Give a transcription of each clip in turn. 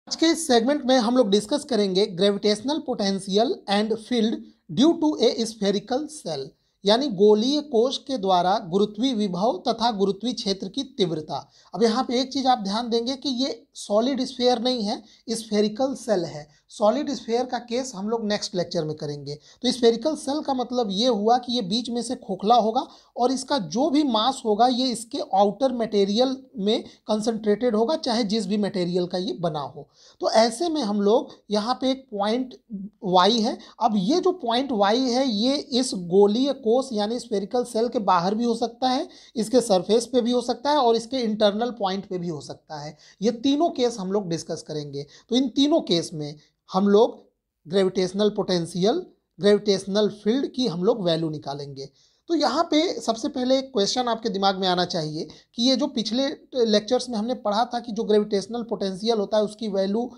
आज के इस सेगमेंट में हम लोग डिस्कस करेंगे gravitational potential and field due to a spherical shell, यानी गोलीय कोश के द्वारा गुरुत्वीय विभव तथा गुरुत्वीय क्षेत्र की तीव्रता। अब यहाँ पे एक चीज आप ध्यान देंगे कि ये सॉलिड स्फेयर नहीं है, स्फेरिकल सेल है। सॉलिड स्फेयर का केस हम लोग नेक्स्ट लेक्चर में करेंगे। तो स्फेरिकल सेल का मतलब ये हुआ कि ये बीच में से खोखला होगा और इसका जो भी मास होगा ये इसके आउटर मटेरियल में कंसंट्रेटेड होगा, चाहे जिस भी मटेरियल का ये बना हो। तो ऐसे में हम लोग यहाँ पे एक पॉइंट वाई है। अब ये जो पॉइंट वाई है ये इस गोलीय कोश यानी स्फेरिकल सेल के बाहर भी हो सकता है, इसके सरफेस पे भी हो सकता है और इसके इंटरनल पॉइंट पे भी हो सकता है। ये तीनों केस हम लोग डिस्कस करेंगे। तो इन तीनों केस में हम लोग ग्रेविटेशनल पोटेंशियल, ग्रेविटेशनल फील्ड की हम लोग वैल्यू निकालेंगे। तो यहाँ पे सबसे पहले एक क्वेश्चन आपके दिमाग में आना चाहिए कि ये जो पिछले लेक्चर्स में हमने पढ़ा था कि जो ग्रेविटेशनल पोटेंशियल होता है उसकी वैल्यू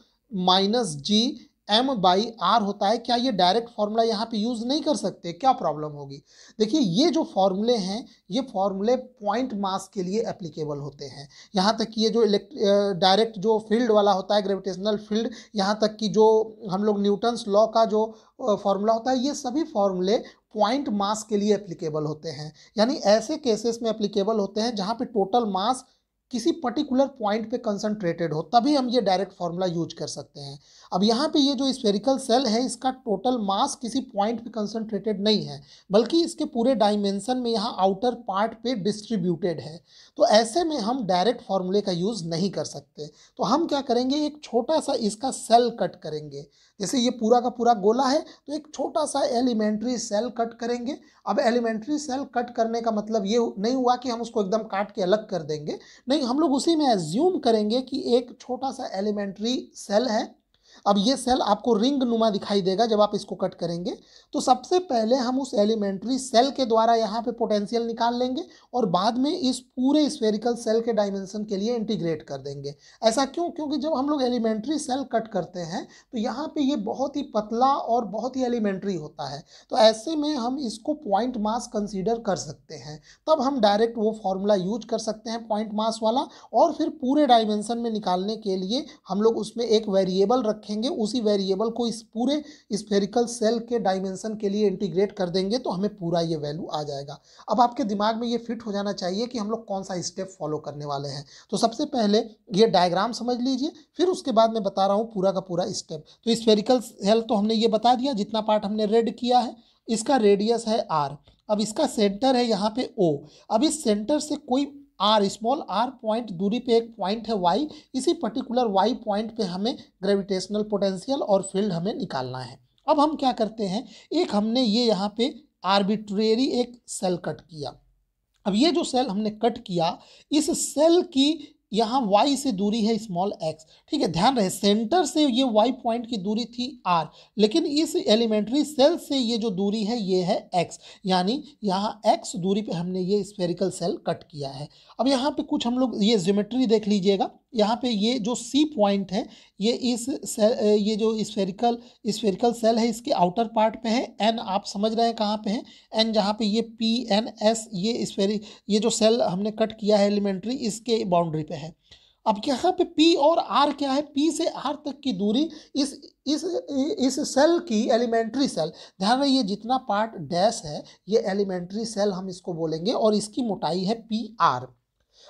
-Gm/r होता है, क्या ये डायरेक्ट फार्मूला यहाँ पे यूज़ नहीं कर सकते? क्या प्रॉब्लम होगी? देखिए ये जो फॉर्मूले हैं ये फॉर्मूले पॉइंट मास के लिए एप्लीकेबल होते हैं। यहाँ तक कि ये जो डायरेक्ट जो फील्ड वाला होता है ग्रेविटेशनल फील्ड, यहाँ तक कि जो हम लोग न्यूटन्स लॉ का जो फॉर्मूला होता है, ये सभी फॉर्मूले पॉइंट मास के लिए एप्लीकेबल होते हैं। यानी ऐसे केसेस में एप्लीकेबल होते हैं जहाँ पे टोटल मास किसी पर्टिकुलर पॉइंट पे कंसंट्रेटेड हो, तभी हम ये डायरेक्ट फार्मूला यूज कर सकते हैं। अब यहाँ पे ये जो स्फेरिकल सेल है इसका टोटल मास किसी पॉइंट पे कंसंट्रेटेड नहीं है, बल्कि इसके पूरे डायमेंशन में यहाँ आउटर पार्ट पे डिस्ट्रीब्यूटेड है। तो ऐसे में हम डायरेक्ट फार्मूले का यूज़ नहीं कर सकते। तो हम क्या करेंगे, एक छोटा सा इसका सेल कट करेंगे। जैसे ये पूरा का पूरा गोला है तो एक छोटा सा एलिमेंट्री सेल कट करेंगे। अब एलिमेंट्री सेल कट करने का मतलब ये नहीं हुआ कि हम उसको एकदम काट के अलग कर देंगे, नहीं, हम लोग उसी में एज्यूम करेंगे कि एक छोटा सा एलिमेंट्री सेल है। अब ये सेल आपको रिंग नुमा दिखाई देगा जब आप इसको कट करेंगे। तो सबसे पहले हम उस एलिमेंट्री सेल के द्वारा यहाँ पे पोटेंशियल निकाल लेंगे और बाद में इस पूरे स्फेरिकल सेल के डायमेंशन के लिए इंटीग्रेट कर देंगे। ऐसा क्यों? क्योंकि जब हम लोग एलिमेंट्री सेल कट करते हैं तो यहाँ पे ये बहुत ही पतला और बहुत ही एलिमेंट्री होता है। तो ऐसे में हम इसको पॉइंट मास कंसीडर कर सकते हैं। तब हम डायरेक्ट वो फॉर्मूला यूज कर सकते हैं पॉइंट मास वाला, और फिर पूरे डायमेंशन में निकालने के लिए हम लोग उसमें एक वेरिएबल रखेंगे। उसी वेरिएबल को इस पूरे स्फेरिकल सेल के डायमेंशन के लिए इंटीग्रेट कर देंगे तो हमें पूरा ये वैल्यू आ जाएगा। अब आपके दिमाग में ये फिट हो जाना चाहिए कि हम लोग कौन सा स्टेप फॉलो करने वाले हैं। तो सबसे पहले ये डायग्राम समझ लीजिए, फिर उसके बाद मैं बता रहा हूँ पूरा का पूरा स्टेप। तो स्फेरिकल सेल तो हमने ये बता दिया, जितना पार्ट हमने रेड किया है। इसका रेडियस है r। अब इसका सेंटर है यहाँ पे O। अब इस सेंटर से कोई स्मॉल r पॉइंट दूरी पे एक पॉइंट है y। इसी पर्टिकुलर y पॉइंट पे हमें ग्रेविटेशनल पोटेंशियल और फील्ड हमें निकालना है। अब हम क्या करते हैं, एक हमने ये यहाँ पे आर्बिट्रेरी एक सेल कट किया। अब ये जो सेल हमने कट किया, इस सेल की यहाँ y से दूरी है स्मॉल x। ठीक है, ध्यान रहे सेंटर से ये y पॉइंट की दूरी थी r, लेकिन इस एलिमेंट्री सेल से ये जो दूरी है ये है x, यानी यहाँ x दूरी पे हमने ये स्फेरिकल सेल कट किया है। अब यहाँ पे कुछ हम लोग ये ज्योमेट्री देख लीजिएगा। यहाँ पे ये जो C पॉइंट है ये ये जो स्फेरिकल सेल है इसके आउटर पार्ट पे है। N आप समझ रहे हैं कहाँ पे है, N जहाँ पे ये PNS ये जो सेल हमने कट किया है एलिमेंट्री, इसके बाउंड्री पे है। अब यहाँ पे P और R क्या है, P से R तक की दूरी इस सेल की, एलिमेंट्री सेल, ध्यान रहे ये जितना पार्ट डैश है ये एलिमेंट्री सेल हम इसको बोलेंगे और इसकी मोटाई है PR।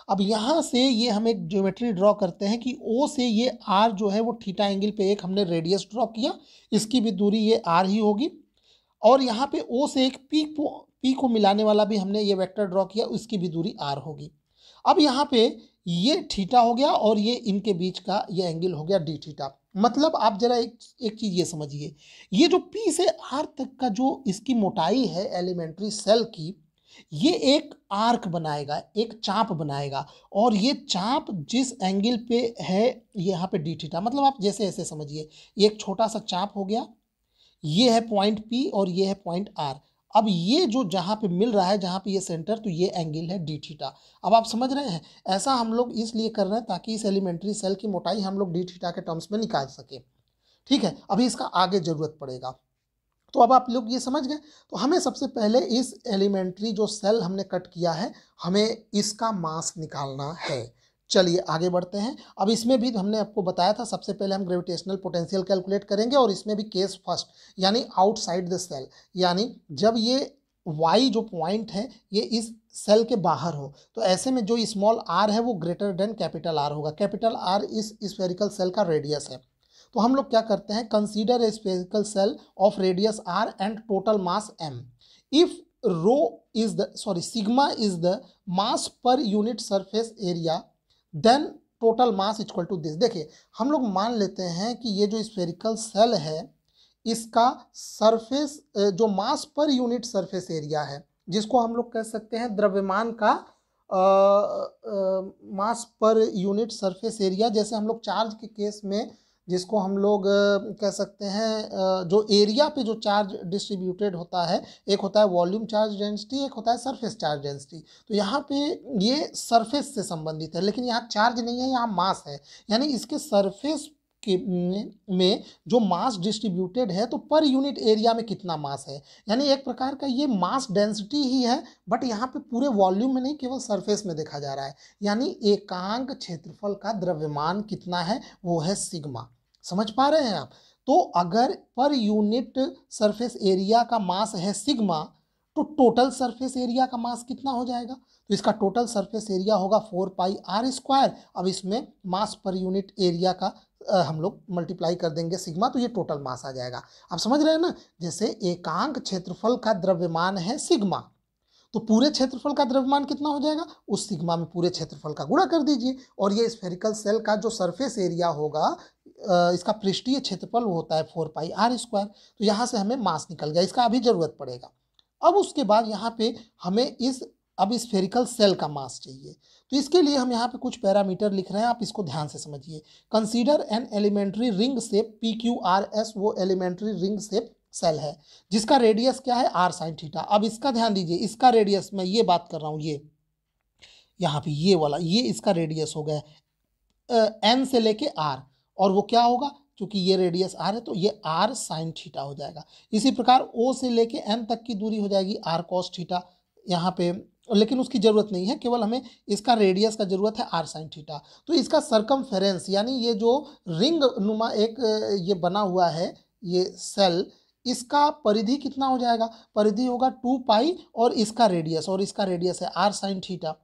अब यहाँ से ये हम एक ज्योमेट्री ड्रॉ करते हैं कि O से ये R जो है वो थीटा एंगल पे एक हमने रेडियस ड्रॉ किया, इसकी भी दूरी ये R ही होगी। और यहाँ पे O से एक P को मिलाने वाला भी हमने ये वेक्टर ड्रॉ किया, उसकी भी दूरी R होगी। अब यहाँ पे ये थीटा हो गया और ये इनके बीच का ये एंगल हो गया d थीटा। मतलब आप जरा एक चीज़ ये समझिए, ये जो P से R तक का जो इसकी मोटाई है एलिमेंट्री सेल की, ये एक आर्क बनाएगा, एक चाप बनाएगा, और ये चाप जिस एंगल पे है यहाँ पे डी थीटा। मतलब आप जैसे ऐसे समझिए, ये एक छोटा सा चाप हो गया, ये है पॉइंट P और ये है पॉइंट R। अब ये जो जहाँ पे मिल रहा है, जहाँ पे ये सेंटर, तो ये एंगल है डी थीटा। अब आप समझ रहे हैं, ऐसा हम लोग इसलिए कर रहे हैं ताकि इस एलिमेंट्री सेल की मोटाई हम लोग डी थीटा के टर्म्स में निकाल सके। ठीक है, अभी इसका आगे जरूरत पड़ेगा। तो अब आप लोग ये समझ गए। तो हमें सबसे पहले इस एलिमेंट्री जो सेल हमने कट किया है, हमें इसका मास निकालना है। चलिए आगे बढ़ते हैं। अब इसमें भी हमने आपको बताया था, सबसे पहले हम ग्रेविटेशनल पोटेंशियल कैलकुलेट करेंगे और इसमें भी केस फर्स्ट यानी आउटसाइड द सेल, यानी जब ये y जो पॉइंट है ये इस सेल के बाहर हो, तो ऐसे में जो स्मॉल r है वो ग्रेटर देन कैपिटल R होगा। कैपिटल R इस स्फेरिकल सेल का रेडियस है। तो हम लोग क्या करते हैं, consider a spherical shell of radius r and total mass m। If rho is the sigma is the mass per unit surface area, then total mass equal to this. देखिए हम लोग मान लेते हैं कि ये जो स्फेरिकल सेल है इसका सरफेस जो मास पर यूनिट सरफेस एरिया है, जिसको हम लोग कह सकते हैं द्रव्यमान का मास पर यूनिट सरफेस एरिया। जैसे हम लोग चार्ज के केस में जिसको हम लोग कह सकते हैं जो एरिया पे जो चार्ज डिस्ट्रीब्यूटेड होता है, एक होता है वॉल्यूम चार्ज डेंसिटी, एक होता है सरफेस चार्ज डेंसिटी। तो यहाँ पे ये सरफेस से संबंधित है, लेकिन यहाँ चार्ज नहीं है, यहाँ मास है। यानी इसके सरफेस के में जो मास डिस्ट्रीब्यूटेड है तो पर यूनिट एरिया में कितना मास है, यानी एक प्रकार का ये मास डेंसिटी ही है, बट यहाँ पे पूरे वॉल्यूम में नहीं, केवल सरफेस में देखा जा रहा है। यानी एकांक क्षेत्रफल का द्रव्यमान कितना है, वो है सिग्मा। समझ पा रहे हैं आप? तो अगर पर यूनिट सरफेस एरिया का मास है सिग्मा, तो टोटल सरफेस एरिया का मास कितना हो जाएगा? तो इसका टोटल सरफेस एरिया होगा 4 पाई r स्क्वायर। अब इसमें मास पर यूनिट एरिया का हम लोग मल्टीप्लाई कर देंगे सिग्मा, तो ये टोटल मास आ जाएगा। आप समझ रहे हैं ना? जैसे एकांक क्षेत्रफल का द्रव्यमान है सिग्मा, तो पूरे क्षेत्रफल का द्रव्यमान कितना हो जाएगा, उस सिग्मा में पूरे क्षेत्रफल का गुणा कर दीजिए। और ये स्फेरिकल सेल का जो सरफेस एरिया होगा, इसका पृष्ठीय क्षेत्रफल वो होता है 4 पाई r स्क्वायर। तो यहाँ से हमें मास निकल गया, इसका अभी जरूरत पड़ेगा। अब उसके बाद यहाँ पे हमें अब स्फेरिकल सेल का मास चाहिए। तो इसके लिए हम यहाँ पे कुछ पैरामीटर लिख रहे हैं, आप इसको ध्यान से समझिए। Consider an elementary ring shape PQRS, वो एलिमेंट्री रिंग शेप सेल है जिसका रेडियस क्या है, r sin थीटा। अब इसका ध्यान दीजिए, इसका रेडियस मैं ये बात कर रहा हूँ, ये यहाँ पे ये वाला, ये इसका रेडियस हो गया n से लेके r, और वो क्या होगा, क्योंकि ये रेडियस r है तो ये r sin थीटा हो जाएगा। इसी प्रकार O से लेके n तक की दूरी हो जाएगी r cos थीटा यहाँ पे, लेकिन उसकी जरूरत नहीं है, केवल हमें इसका रेडियस का जरूरत है r sin थीटा। तो इसका सरकमफेरेंस यानी ये जो रिंग नुमा एक ये बना हुआ है ये सेल, इसका परिधि कितना हो जाएगा, परिधि होगा 2 पाई और इसका रेडियस है r sin थीटा।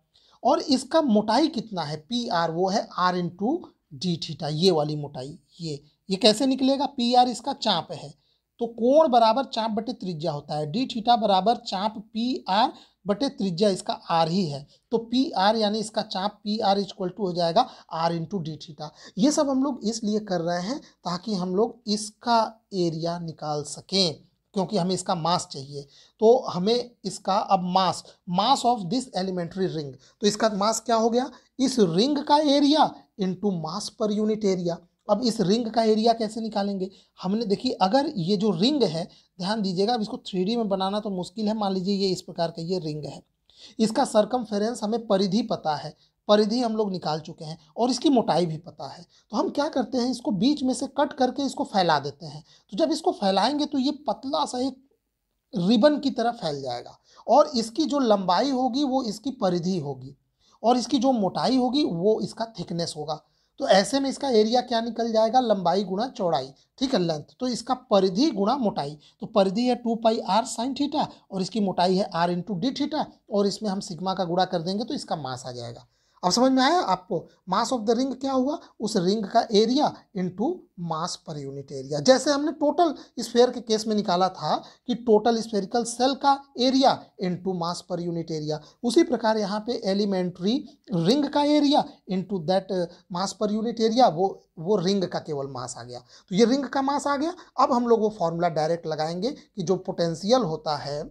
और इसका मोटाई कितना है PR, वो है r इंटू डी थीटा, ये वाली मोटाई। ये कैसे निकलेगा, PR इसका चाप है, तो कोण बराबर चाप बटे त्रिज्या होता है। डी थीटा बराबर चाप PR बटे त्रिज्या इसका r ही है, तो PR यानी इसका चाप PR इक्वल टू हो जाएगा r इंटू डी थीटा। ये सब हम लोग इसलिए कर रहे हैं ताकि हम लोग इसका एरिया निकाल सकें, क्योंकि हमें इसका मास चाहिए। तो हमें इसका अब mass of this elementary ring, तो इसका मास क्या हो गया, इस रिंग का area into mass per unit area. अब इस रिंग का एरिया कैसे निकालेंगे, हमने देखिए अगर ये जो रिंग है, ध्यान दीजिएगा, अब इसको 3D में बनाना तो मुश्किल है। मान लीजिए ये इस प्रकार का ये रिंग है, इसका सरकमफेरेंस हमें परिधि पता है, परिधि हम लोग निकाल चुके हैं, और इसकी मोटाई भी पता है। तो हम क्या करते हैं, इसको बीच में से कट करके इसको फैला देते हैं। तो जब इसको फैलाएंगे तो ये पतला सा एक रिबन की तरह फैल जाएगा, और इसकी जो लंबाई होगी वो इसकी परिधि होगी, और इसकी जो मोटाई होगी वो इसका थिकनेस होगा। तो ऐसे में इसका एरिया क्या निकल जाएगा, लंबाई गुणा चौड़ाई, ठीक है, लेंथ। तो इसका परिधि गुणा मोटाई, तो परिधि है 2 पाई r sin थीटा और इसकी मोटाई है r इंटू डी थीटा, और इसमें हम सिग्मा का गुणा कर देंगे तो इसका मास आ जाएगा। अब समझ में आया आपको, मास ऑफ द रिंग क्या हुआ, उस रिंग का area into mass per unit area. जैसे हमने टोटल स्फेयर के केस में निकाला था कि टोटल स्फेरिकल सेल का area into mass per unit area, उसी प्रकार यहाँ पे एलिमेंट्री रिंग का area into that mass per unit area, वो रिंग का केवल मास आ गया। तो ये रिंग का मास आ गया। अब हम लोग वो फॉर्मूला डायरेक्ट लगाएंगे कि जो पोटेंशियल होता है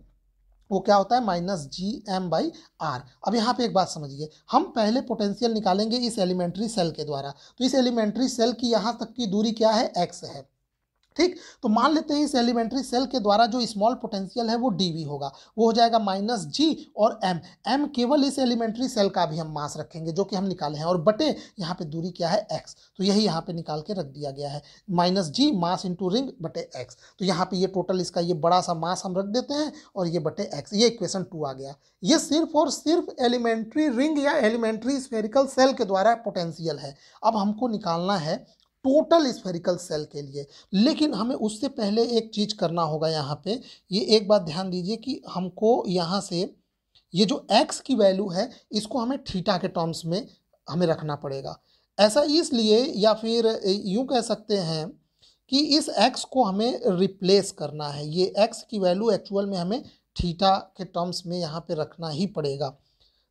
वो क्या होता है, -gm/r। अब यहाँ पे एक बात समझिए, हम पहले पोटेंशियल निकालेंगे इस एलिमेंट्री सेल के द्वारा। तो इस एलिमेंट्री सेल की यहाँ तक की दूरी क्या है, x है। ठीक। तो मान लेते हैं इस एलिमेंट्री सेल के द्वारा जो स्मॉल पोटेंशियल है वो dV होगा, वो हो जाएगा माइनस जी और m केवल इस एलिमेंट्री सेल का भी हम मास रखेंगे जो कि हम निकाले हैं, और बटे यहाँ पे दूरी क्या है x, तो यही यहाँ पे निकाल के रख दिया गया है, माइनस जी मास इंटू रिंग बटे x। तो यहाँ पे ये टोटल इसका ये बड़ा सा मास हम रख देते हैं और ये बटे x, ये इक्वेशन 2 आ गया। ये सिर्फ और सिर्फ एलिमेंट्री रिंग या एलिमेंट्री स्फेरिकल सेल के द्वारा पोटेंशियल है। अब हमको निकालना है टोटल स्फेरिकल सेल के लिए, लेकिन हमें उससे पहले एक चीज करना होगा। यहाँ पे ये एक बात ध्यान दीजिए कि हमको यहाँ से ये जो x की वैल्यू है इसको हमें थीटा के टर्म्स में हमें रखना पड़ेगा। ऐसा इसलिए, या फिर यूं कह सकते हैं कि इस x को हमें रिप्लेस करना है, ये x की वैल्यू एक्चुअल में हमें थीटा के टर्म्स में यहाँ पे रखना ही पड़ेगा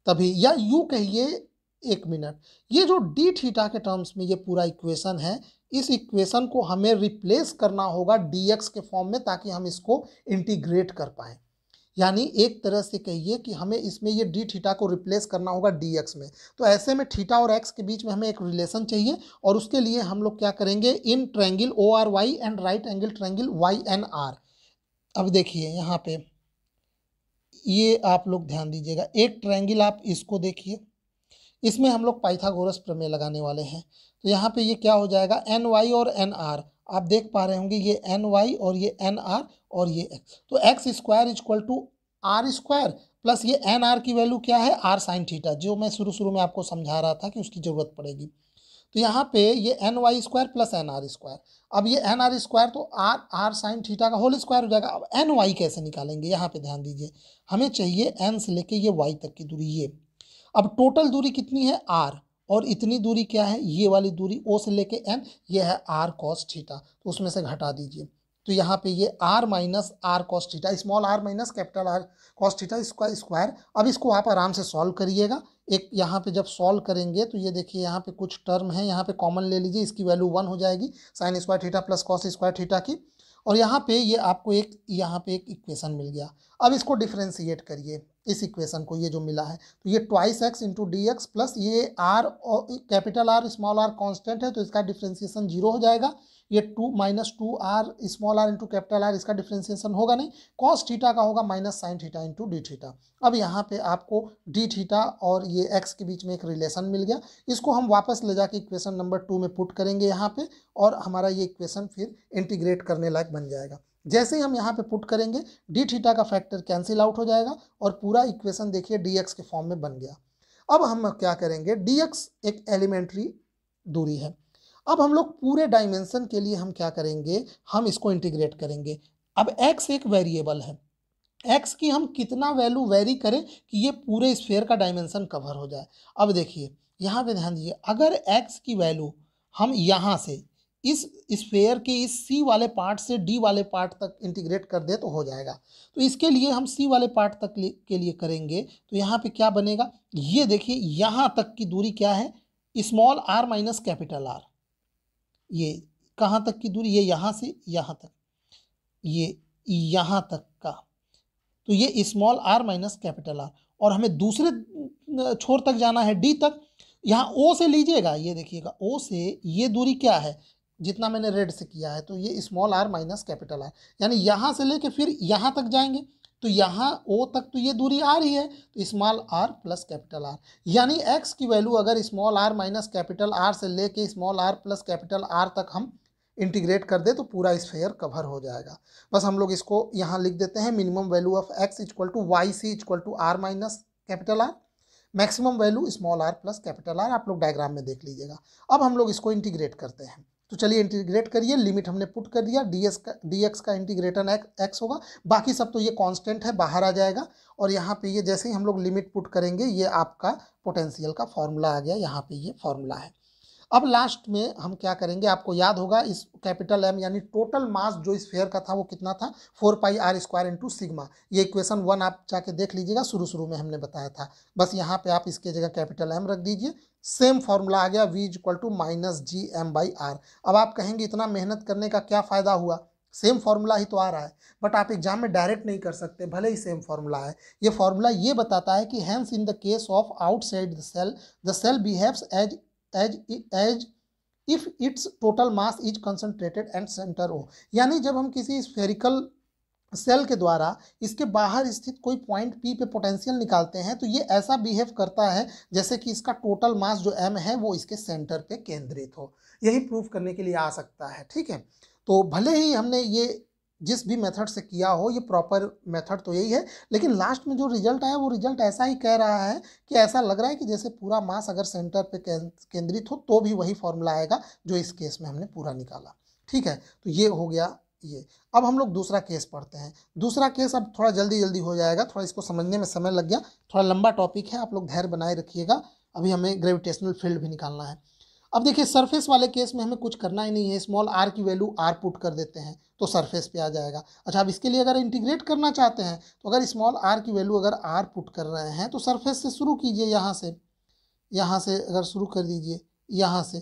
तभी, या यूं कहिए एक मिनट, ये जो डी थीटा के टर्म्स में ये पूरा इक्वेशन है, इस इक्वेशन को हमें रिप्लेस करना होगा dx के फॉर्म में ताकि हम इसको इंटीग्रेट कर पाएं। यानी एक तरह से कहिए कि हमें इसमें ये डी थीटा को रिप्लेस करना होगा dx में। तो ऐसे में थीटा और x के बीच में हमें एक रिलेशन चाहिए, और उसके लिए हम लोग क्या करेंगे, in triangle ORY and right angle triangle YNR। अब देखिए यहाँ पे ये आप लोग ध्यान दीजिएगा, एक ट्रायंगल आप इसको देखिए, इसमें हम लोग पाइथागोरस प्रमेय लगाने वाले हैं। तो यहाँ पे ये क्या हो जाएगा, एन वाई और एन आर, आप देख पा रहे होंगे ये एन वाई और ये एन आर और ये एक्स, तो X square equal to R square plus ये एन आर की वैल्यू क्या है, आर साइन थीटा, जो मैं शुरू में आपको समझा रहा था कि उसकी जरूरत पड़ेगी। तो यहाँ पे ये N Y square plus N R square, अब ये एन आर स्क्वायर तो आर साइन थीटा का होल स्क्वायर हो जाएगा। अब एन वाई कैसे निकालेंगे, यहाँ पे ध्यान दीजिए, हमें चाहिए एन से लेके ये वाई तक की दूरी, ये अब टोटल दूरी कितनी है r, और इतनी दूरी क्या है, ये वाली दूरी O से लेके n, ये है r cos थीटा, तो उसमें से घटा दीजिए। तो यहाँ पे ये r minus R cos theta, small r minus capital R cos theta इसका स्क्वायर। अब इसको आप आराम से सॉल्व करिएगा। एक यहाँ पे जब सॉल्व करेंगे तो ये देखिए यहाँ पे कुछ टर्म है, यहाँ पे कॉमन ले लीजिए, इसकी वैल्यू 1 हो जाएगी, sine square theta plus cos square theta की, और यहाँ पे ये आपको एक यहाँ पे एक इक्वेशन मिल गया। अब इसको डिफ्रेंशिएट करिए, इस इक्वेशन को, ये जो मिला है, तो ये twice x into d x plus ये R capital R small r constant है तो इसका डिफ्रेंशिएशन 0 हो जाएगा। ये 2 minus 2 R small r into capital R, इसका डिफ्रेंशिएशन होगा नहीं, कॉस थीटा का होगा minus sine theta into d theta. अब यहाँ पे आपको डी थीटा और ये एक्स के बीच में एक रिलेशन मिल गया, इसको हम वापस ले जाके इक्वेशन नंबर 2 में पुट करेंगे यहाँ पे, और हमारा ये इक्वेशन फिर इंटीग्रेट करने लायक बन जाएगा। जैसे ही हम यहाँ पे पुट करेंगे डी थीटा का फैक्टर कैंसिल आउट हो जाएगा और पूरा इक्वेशन देखिए dx के फॉर्म में बन गया। अब हम क्या करेंगे, dx एक एलिमेंट्री दूरी है, अब हम लोग पूरे डायमेंशन के लिए हम क्या करेंगे, हम इसको इंटीग्रेट करेंगे। अब x एक वेरिएबल है, x की हम कितना वैल्यू वेरी करें कि ये पूरे स्फीयर का डायमेंशन कवर हो जाए। अब देखिए यहाँ पे ध्यान दीजिए, अगर x की वैल्यू हम यहाँ से इस स्फीयर के इस सी वाले पार्ट से डी वाले पार्ट तक इंटीग्रेट कर दे तो हो जाएगा। तो इसके लिए हम सी वाले पार्ट तक के लिए करेंगे, तो यहाँ पे क्या बनेगा, ये देखिए यहाँ तक की दूरी क्या है, small R minus capital R, ये कहाँ तक की दूरी, ये यहाँ से यहाँ तक, ये यहाँ तक का, तो ये small R minus capital R, और हमें दूसरे छोर तक जाना है डी तक, यहाँ ओ से लीजिएगा, ये देखिएगा ओ से ये दूरी क्या है, जितना मैंने रेड से किया है, तो ये small R minus capital R, यानी यहाँ से लेके फिर यहाँ तक जाएंगे, तो यहाँ ओ तक तो ये दूरी आ रही है, तो small R plus capital R, यानी एक्स की वैल्यू अगर small R minus capital R से लेके small R plus capital R तक हम इंटीग्रेट कर दे तो पूरा स्फीयर कवर हो जाएगा। बस हम लोग इसको यहाँ लिख देते हैं, minimum value of X equal to Y C equal to R minus capital R, maximum value small R plus capital R, आप लोग डायग्राम में देख लीजिएगा। अब हम लोग इसको इंटीग्रेट करते हैं, तो चलिए इंटीग्रेट करिए, लिमिट हमने पुट कर दिया, dx का इंटीग्रेटर x होगा, बाकी सब तो ये कांस्टेंट है बाहर आ जाएगा, और यहाँ पे ये जैसे ही हम लोग लिमिट पुट करेंगे ये आपका पोटेंशियल का फॉर्मूला आ गया, यहाँ पे ये फॉर्मूला है। अब लास्ट में हम क्या करेंगे, आपको याद होगा इस कैपिटल M यानी टोटल मास जो स्फीयर का था वो कितना था, 4 पाई आर स्क्वायर इंटू सिग्मा, ये इक्वेशन 1 आप जाके देख लीजिएगा, शुरू में हमने बताया था। बस यहाँ पे आप इसके जगह कैपिटल M रख दीजिए, सेम फॉर्मूला आ गया, V equal to minus G M by R. अब आप कहेंगे इतना मेहनत करने का क्या फ़ायदा हुआ, सेम फार्मूला ही तो आ रहा है, बट आप एग्जाम में डायरेक्ट नहीं कर सकते भले ही सेम फार्मूला है। ये फार्मूला ये बताता है कि hence in the case of outside the shell behaves as if its total mass is concentrated and centre O, यानी जब हम किसी स्फेरिकल सेल के द्वारा इसके बाहर स्थित कोई पॉइंट पी पे पोटेंशियल निकालते हैं तो ये ऐसा बिहेव करता है जैसे कि इसका टोटल मास जो एम है वो इसके सेंटर पे केंद्रित हो। यही प्रूफ करने के लिए आ सकता है, ठीक है। तो भले ही हमने ये जिस भी मेथड से किया हो, ये प्रॉपर मेथड तो यही है, लेकिन लास्ट में जो रिजल्ट आया वो रिजल्ट ऐसा ही कह रहा है कि ऐसा लग रहा है कि जैसे पूरा मास अगर सेंटर पे केंद्रित हो तो भी वही फॉर्मूला आएगा जो इस केस में हमने पूरा निकाला, ठीक है। तो ये हो गया ये। अब हम लोग दूसरा केस पढ़ते हैं। दूसरा केस अब थोड़ा जल्दी जल्दी हो जाएगा, थोड़ा इसको समझने में समय लग गया, थोड़ा लंबा टॉपिक है, आप लोग धैर्य बनाए रखिएगा। अभी हमें ग्रेविटेशनल फील्ड भी निकालना है। अब देखिए सरफेस वाले केस में हमें कुछ करना ही नहीं है, स्मॉल आर की वैल्यू आर पुट कर देते हैं तो सरफेस पे आ जाएगा। अच्छा, अब इसके लिए अगर इंटीग्रेट करना चाहते हैं तो अगर स्मॉल आर की वैल्यू अगर आर पुट कर रहे हैं तो सरफेस से शुरू कीजिए, यहाँ से अगर शुरू कर दीजिए यहाँ से,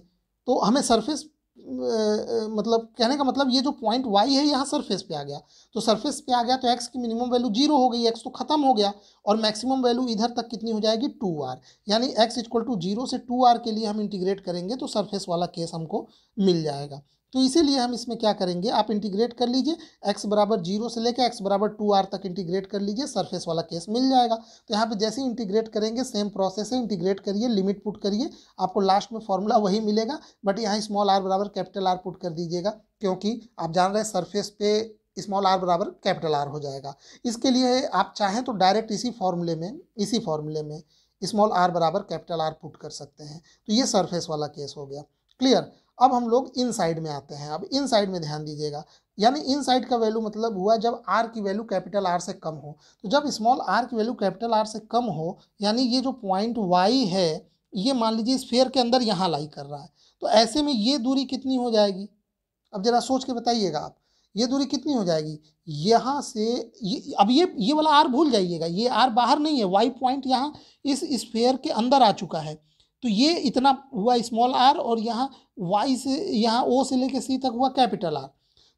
तो हमें सरफेस मतलब कहने का मतलब ये जो पॉइंट वाई है यहाँ सरफेस पे आ गया, तो सरफेस पे आ गया तो एक्स की मिनिमम वैल्यू 0 हो गई, एक्स तो खत्म हो गया, और मैक्सिमम वैल्यू इधर तक कितनी हो जाएगी 2r, यानी x इक्वल टू 0 से 2r के लिए हम इंटीग्रेट करेंगे तो सरफेस वाला केस हमको मिल जाएगा। तो इसीलिए हम इसमें क्या करेंगे, आप इंटीग्रेट कर लीजिए, x बराबर 0 से लेकर x बराबर 2r तक इंटीग्रेट कर लीजिए, सरफेस वाला केस मिल जाएगा। तो यहाँ पे जैसे ही इंटीग्रेट करेंगे सेम प्रोसेस है, इंटीग्रेट करिए, लिमिट पुट करिए, आपको लास्ट में फॉर्मूला वही मिलेगा, बट यहाँ स्मॉल आर बराबर कैपिटल आर पुट कर दीजिएगा, क्योंकि आप जान रहे हैं सरफेस पे स्मॉल आर बराबर कैपिटल आर हो जाएगा। इसके लिए आप चाहें तो डायरेक्ट इसी फॉर्मूले में स्मॉल आर बराबर कैपिटल आर पुट कर सकते हैं। तो ये सरफेस वाला केस हो गया, क्लियर। अब हम लोग इन साइड में आते हैं। अब इन साइड में ध्यान दीजिएगा, यानी इन साइड का वैल्यू मतलब हुआ जब आर की वैल्यू कैपिटल आर से कम हो। तो जब स्मॉल आर की वैल्यू कैपिटल आर से कम हो, यानी ये जो पॉइंट वाई है ये मान लीजिए स्फीयर के अंदर यहाँ लाई कर रहा है, तो ऐसे में ये दूरी कितनी हो जाएगी, अब जरा सोच के बताइएगा आप, ये दूरी कितनी हो जाएगी यहाँ से अब ये वाला आर भूल जाइएगा, ये आर बाहर नहीं है, वाई पॉइंट यहाँ इस स्फीयर के अंदर आ चुका है, तो ये इतना हुआ स्मॉल आर, और यहाँ वाई से यहाँ ओ से लेके सी तक हुआ कैपिटल आर।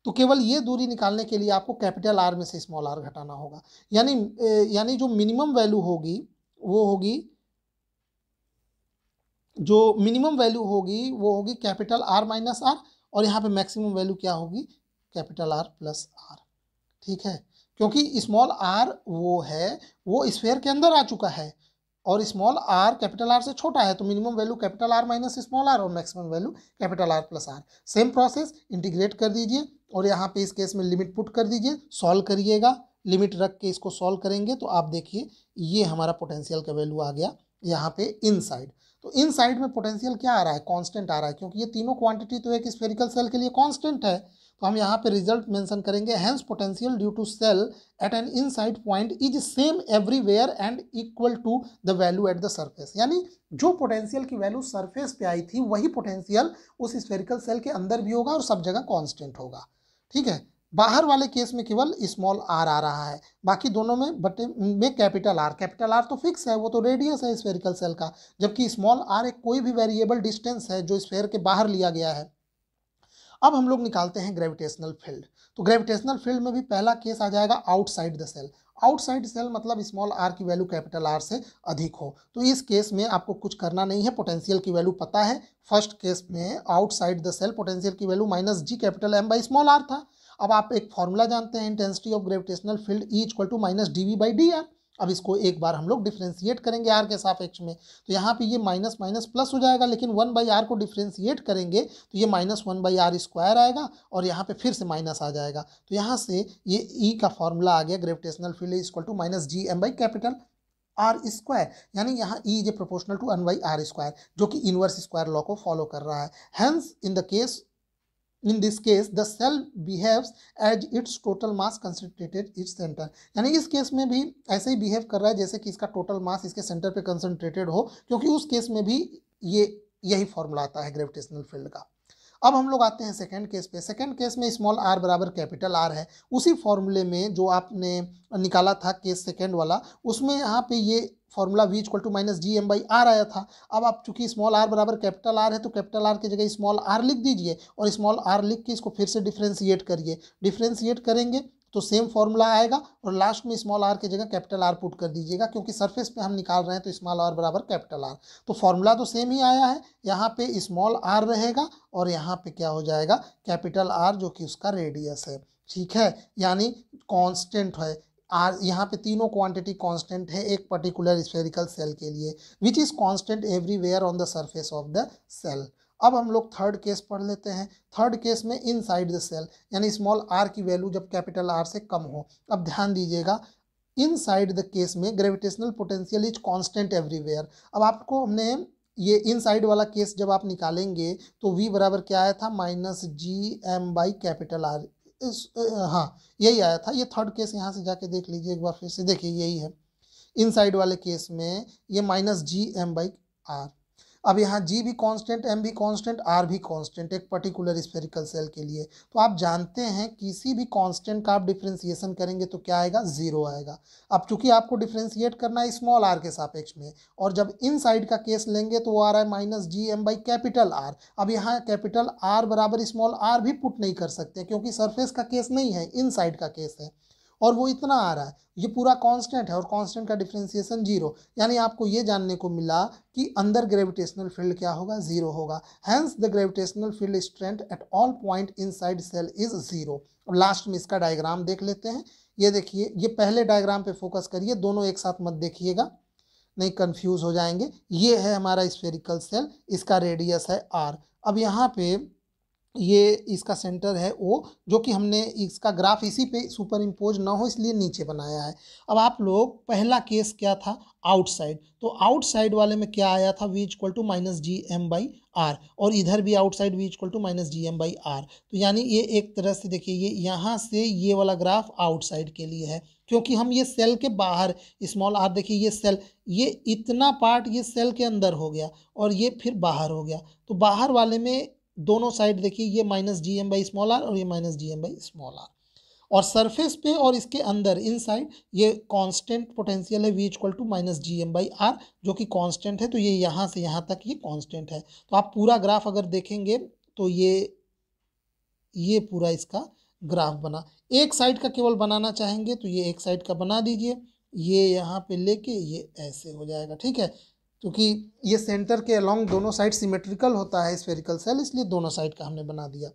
तो केवल ये दूरी निकालने के लिए आपको कैपिटल आर में से स्मॉल आर घटाना होगा, यानी जो मिनिमम वैल्यू होगी वो होगी, वो होगी कैपिटल आर माइनस आर, और यहाँ पे मैक्सिमम वैल्यू क्या होगी, कैपिटल आर प्लस आर, ठीक है। क्योंकि स्मॉल आर वो स्फीयर के अंदर आ चुका है और स्मॉल आर कैपिटल आर से छोटा है, तो minimum value capital R minus small r और maximum value capital R plus r. Same process, integrate कर दीजिए और यहाँ पे इस केस में लिमिट पुट कर दीजिए, सॉल्व करिएगा, लिमिट रख के इसको सॉल्व करेंगे तो आप देखिए ये हमारा पोटेंशियल का वैल्यू आ गया यहाँ पे इन साइड। तो इन साइड में पोटेंशियल क्या आ रहा है, कांस्टेंट आ रहा है, क्योंकि ये तीनों क्वांटिटी तो एक स्फेरिकल सेल के लिए कांस्टेंट है। तो हम यहाँ पे रिजल्ट मेंशन करेंगे, hence potential due to shell at an inside point is same everywhere and equal to the value at the surface, यानी जो पोटेंशियल की वैल्यू सरफेस पे आई थी वही पोटेंशियल उस स्फेरिकल सेल के अंदर भी होगा और सब जगह कांस्टेंट होगा, ठीक है। बाहर वाले केस में केवल स्मॉल आर आ रहा है, बाकी दोनों में बटे में कैपिटल आर तो फिक्स है, वो तो रेडियस है स्फेरिकल सेल का, जबकि स्मॉल आर एक कोई भी वेरिएबल डिस्टेंस है जो स्फेयर के बाहर लिया गया है। अब हम लोग निकालते हैं ग्रेविटेशनल फील्ड। तो ग्रेविटेशनल फील्ड में भी पहला केस आ जाएगा outside the shell. Outside shell मतलब स्मॉल आर की वैल्यू कैपिटल आर से अधिक हो। तो इस केस में आपको कुछ करना नहीं है, पोटेंशियल की वैल्यू पता है। फर्स्ट केस में आउटसाइड द सेल पोटेंशियल की value minus G capital M by small r था। अब आप एक फॉर्मूला जानते हैं, intensity of gravitational field E equal to minus d V by d r. अब इसको एक बार हम लोग डिफ्रेंशिएट करेंगे आर के सापेक्ष में, तो यहाँ पे ये माइनस माइनस प्लस हो जाएगा, लेकिन 1/r को डिफ्रेंशिएट करेंगे तो ये माइनस 1/r स्क्वायर आएगा और यहाँ पे फिर से माइनस आ जाएगा। तो यहाँ से ये ई का फॉर्मूला आ गया, gravitational field equal to minus G M by capital R square, यानी यहाँ E is proportional to 1/r square, जो कि इनवर्स स्क्वायर लॉ को फॉलो कर रहा है। हेंस in this case the cell behaves as its total mass concentrated its center, यानी इस केस में भी ऐसे ही बिहेव कर रहा है जैसे कि इसका टोटल मास इसके सेंटर पे कंसंट्रेटेड हो, क्योंकि उस केस में भी यही फॉर्मूला आता है ग्रेविटेशनल फील्ड का। अब हम लोग आते हैं सेकंड केस पे। सेकंड केस में स्मॉल आर बराबर कैपिटल आर है, उसी फॉर्मूले में जो आपने निकाला था केस सेकंड वाला, उसमें यहाँ पे ये formula v equal to minus G M by R आया था। अब आप चूंकि स्मॉल आर बराबर कैपिटल आर है तो कैपिटल आर की जगह स्मॉल आर लिख दीजिए और स्मॉल आर लिख के इसको फिर से डिफ्रेंशिएट करिए। डिफ्रेंशिएट करेंगे तो सेम फॉर्मूला आएगा और लास्ट में स्मॉल आर की जगह कैपिटल आर पुट कर दीजिएगा, क्योंकि सरफेस पे हम निकाल रहे हैं तो स्मॉल आर बराबर कैपिटल आर। तो फॉर्मूला तो सेम ही आया है, यहाँ पे स्मॉल आर रहेगा और यहाँ पे क्या हो जाएगा कैपिटल आर जो कि उसका रेडियस है। ठीक है, यानी कांस्टेंट है आर, यहाँ पे तीनों क्वांटिटी कांस्टेंट है एक पर्टिकुलर स्फेरिकल सेल के लिए, which is constant everywhere on the surface of the shell. अब हम लोग थर्ड केस पढ़ लेते हैं। थर्ड केस में इनसाइड द सेल, यानी स्मॉल आर की वैल्यू जब कैपिटल आर से कम हो। अब ध्यान दीजिएगा, इनसाइड द केस में gravitational potential is constant everywhere. अब आपको हमने ये इनसाइड वाला केस जब आप निकालेंगे तो v बराबर क्या आया था -gm/R। हाँ यही आया था। ये थर्ड केस यहाँ से जाके देख लीजिए एक बार फिर से, देखिए यही है इनसाइड वाले केस में ये -gm/R। अब यहाँ g भी कांस्टेंट, m भी कांस्टेंट, r भी कांस्टेंट एक पर्टिकुलर स्फेरिकल सेल के लिए। तो आप जानते हैं किसी भी कांस्टेंट का आप डिफ्रेंसिएशन करेंगे तो क्या आएगा, जीरो आएगा। अब चूंकि आपको डिफ्रेंशिएट करना है स्मॉल r के सापेक्ष में, और जब इनसाइड का केस लेंगे तो वो आ रहा है -gm/R। अब यहाँ कैपिटल R बराबर स्मॉल r भी पुट नहीं कर सकते, क्योंकि सरफेस का केस नहीं है, इनसाइड का केस है और वो इतना आ रहा है। ये पूरा कांस्टेंट है और कांस्टेंट का डिफरेंशिएशन जीरो, यानी आपको ये जानने को मिला कि अंदर ग्रेविटेशनल फील्ड क्या होगा, जीरो होगा। Hence the gravitational field strength at all point inside shell is zero. अब लास्ट में इसका डायग्राम देख लेते हैं। ये देखिए, ये पहले डायग्राम पे फोकस करिए, दोनों एक साथ मत देखिएगा, नहीं कंफ्यूज हो जाएंगे। ये है हमारा स्फेरिकल सेल, इसका रेडियस है r। अब यहाँ पे ये इसका सेंटर है O, जो कि हमने इसका ग्राफ इसी पे सुपर इम्पोज ना हो इसलिए नीचे बनाया है। अब आप लोग पहला केस क्या था, आउटसाइड, तो आउटसाइड वाले में क्या आया था v इक्वल टू -gm/R, और इधर भी outside v equal to -gm/R। तो यानी ये एक तरह से देखिए, ये यहाँ से ये वाला ग्राफ आउटसाइड के लिए है, क्योंकि हम ये सेल के बाहर स्मॉल r, देखिए ये सेल, ये इतना पार्ट ये सेल के अंदर हो गया और ये फिर बाहर हो गया। तो बाहर वाले में दोनों साइड देखिए, ये -gm/r और ये -gm/r, और सरफेस पे और इसके अंदर इनसाइड ये कांस्टेंट पोटेंशियल है v इक्वल टू -gm/r, जो कि कांस्टेंट है। तो ये यहाँ से यहाँ तक ये कांस्टेंट है। तो आप पूरा ग्राफ अगर देखेंगे तो ये पूरा इसका ग्राफ बना। एक साइड का केवल बनाना चाहेंगे तो ये एक साइड का बना दीजिए, ये यहाँ पे लेके ये ऐसे हो जाएगा। ठीक है, क्योंकि ये सेंटर के अलोंग दोनों साइड सिमेट्रिकल होता है स्फेरिकल सेल, इसलिए दोनों साइड का हमने बना दिया।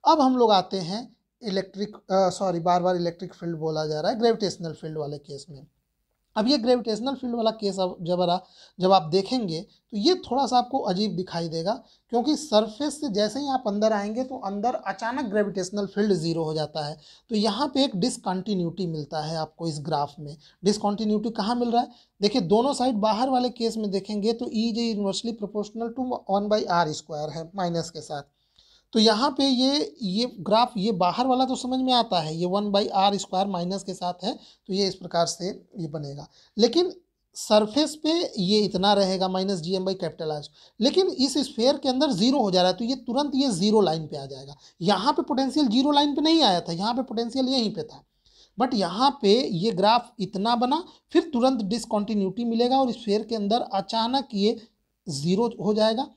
अब हम लोग आते हैं बार बार इलेक्ट्रिक फील्ड बोला जा रहा है, ग्रेविटेशनल फील्ड वाले केस में। अब ये ग्रेविटेशनल फील्ड वाला केस जब आप देखेंगे तो ये थोड़ा सा आपको अजीब दिखाई देगा, क्योंकि सरफेस से जैसे ही आप अंदर आएंगे तो अंदर अचानक ग्रेविटेशनल फील्ड जीरो हो जाता है। तो यहाँ पे एक डिसकंटिन्यूटी मिलता है आपको इस ग्राफ में। डिसकंटिन्यूटी कहाँ मिल रहा है, देखिए दोनों साइड बाहर वाले केस में देखेंगे तो ई जे इनवर्सली प्रोपोर्शनल टू 1/r² है माइनस के साथ। तो यहाँ पे ये ग्राफ, ये बाहर वाला तो समझ में आता है, ये 1/r² माइनस के साथ है, तो ये इस प्रकार से ये बनेगा। लेकिन सरफेस पे ये इतना रहेगा -gm/R, लेकिन इस स्फेयर के अंदर जीरो हो जा रहा है, तो ये तुरंत ये जीरो लाइन पे आ जाएगा। यहाँ पे पोटेंशियल जीरो लाइन पे नहीं आया था, यहाँ पे पोटेंशियल यहीं पे था, बट यहाँ पे ये ग्राफ इतना बना, फिर तुरंत डिसकंटिन्यूटी मिलेगा और स्फेयर के अंदर अचानक ये जीरो हो जाएगा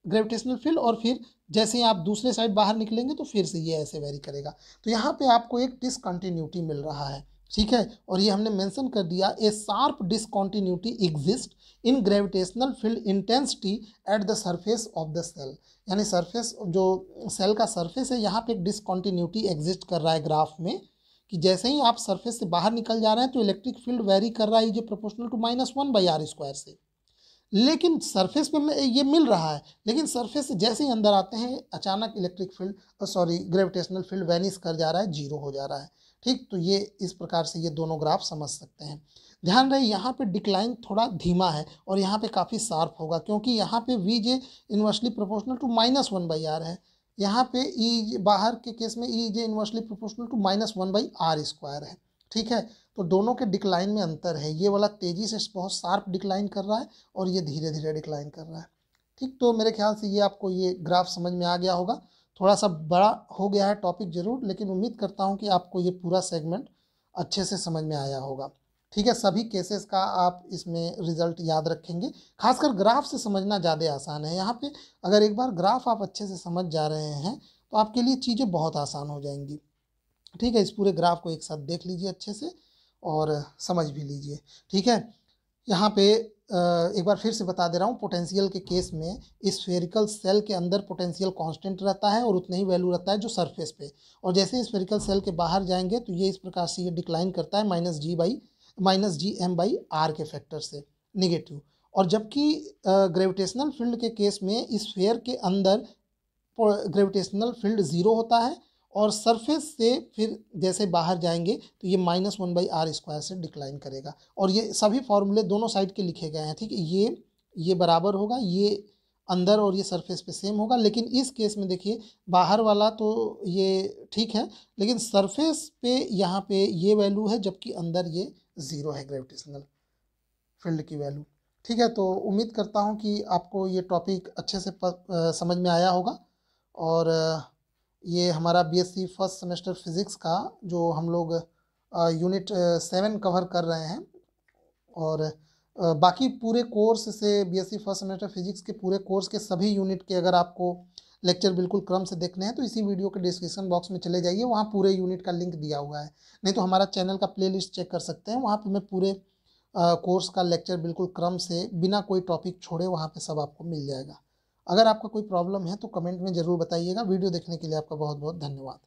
ग्रेविटेशनल फील्ड, और फिर जैसे ही आप दूसरे साइड बाहर निकलेंगे तो फिर से ये ऐसे वेरी करेगा। तो यहाँ पे आपको एक डिसकंटिन्यूटी मिल रहा है। ठीक है, और ये हमने मेंशन कर दिया, a sharp discontinuity exist in gravitational field intensity at the surface of the cell. यानी सरफेस, जो सेल का सरफेस है, यहाँ पे एक डिसकंटिन्यूटी एग्जिस्ट कर रहा है ग्राफ में, कि जैसे ही आप सरफेस से बाहर निकल जा रहे हैं तो इलेक्ट्रिक फील्ड वेरी कर रहा है जो प्रोपोर्शनल टू -1/r² से। लेकिन सरफेस पे ये मिल रहा है, लेकिन सरफेस से जैसे ही अंदर आते हैं अचानक electric field gravitational field vanish कर जा रहा है, जीरो हो जा रहा है। ठीक, तो ये इस प्रकार से ये दोनों ग्राफ समझ सकते हैं। ध्यान रहे, यहाँ पे डिक्लाइन थोड़ा धीमा है और यहाँ पे काफ़ी शार्प होगा, क्योंकि यहाँ पे वी जे इनवर्सली प्रोपोर्शनल टू -1/r है, यहाँ पे ई बाहर के केस में ई जे इनवर्सली प्रोपोर्शनल टू -1/r² है। ठीक है, तो दोनों के डिक्लाइन में अंतर है, ये वाला तेज़ी से बहुत शार्प डिक्लाइन कर रहा है और ये धीरे धीरे डिक्लाइन कर रहा है। ठीक, तो मेरे ख्याल से ये आपको ये ग्राफ समझ में आ गया होगा। थोड़ा सा बड़ा हो गया है टॉपिक जरूर, लेकिन उम्मीद करता हूँ कि आपको ये पूरा सेगमेंट अच्छे से समझ में आया होगा। ठीक है, सभी केसेस का आप इसमें रिजल्ट याद रखेंगे, खासकर ग्राफ से समझना ज़्यादा आसान है। यहाँ पे अगर एक बार ग्राफ आप अच्छे से समझ जा रहे हैं तो आपके लिए चीज़ें बहुत आसान हो जाएंगी। ठीक है, इस पूरे ग्राफ को एक साथ देख लीजिए अच्छे से और समझ भी लीजिए। ठीक है, यहाँ पे एक बार फिर से बता दे रहा हूँ, पोटेंशियल के केस में स्फेरिकल सेल के अंदर पोटेंशियल कांस्टेंट रहता है और उतना ही वैल्यू रहता है जो सरफेस पे, और जैसे ही स्फेरिकल सेल के बाहर जाएंगे तो ये इस प्रकार से ये डिक्लाइन करता है -G/-आर के फैक्टर से, निगेटिव। और जबकि ग्रेविटेशनल फील्ड के केस में स्फेयर के अंदर ग्रेविटेशनल फील्ड ज़ीरो होता है और सरफेस से फिर जैसे बाहर जाएंगे तो ये -1/r² से डिक्लाइन करेगा। और ये सभी फॉर्मूले दोनों साइड के लिखे गए हैं, ठीक है। ये बराबर होगा, ये अंदर और ये सरफेस पे सेम होगा, लेकिन इस केस में देखिए बाहर वाला तो ये ठीक है, लेकिन सरफेस पे यहाँ पे ये वैल्यू है जबकि अंदर ये ज़ीरो है ग्रेविटेशनल फील्ड की वैल्यू। ठीक है, तो उम्मीद करता हूँ कि आपको ये टॉपिक अच्छे से समझ में आया होगा। और ये हमारा बीएससी फर्स्ट सेमेस्टर फिज़िक्स का जो हम लोग यूनिट 7 कवर कर रहे हैं, और बाकी पूरे कोर्स से बीएससी फर्स्ट सेमेस्टर फिजिक्स के पूरे कोर्स के सभी यूनिट के अगर आपको लेक्चर बिल्कुल क्रम से देखने हैं तो इसी वीडियो के डिस्क्रिप्शन बॉक्स में चले जाइए, वहाँ पूरे यूनिट का लिंक दिया हुआ है। नहीं तो हमारा चैनल का प्लेलिस्ट चेक कर सकते हैं, वहाँ पे मैं पूरे कोर्स का लेक्चर बिल्कुल क्रम से बिना कोई टॉपिक छोड़े वहाँ पे सब आपको मिल जाएगा। अगर आपका कोई प्रॉब्लम है तो कमेंट में ज़रूर बताइएगा। वीडियो देखने के लिए आपका बहुत बहुत धन्यवाद।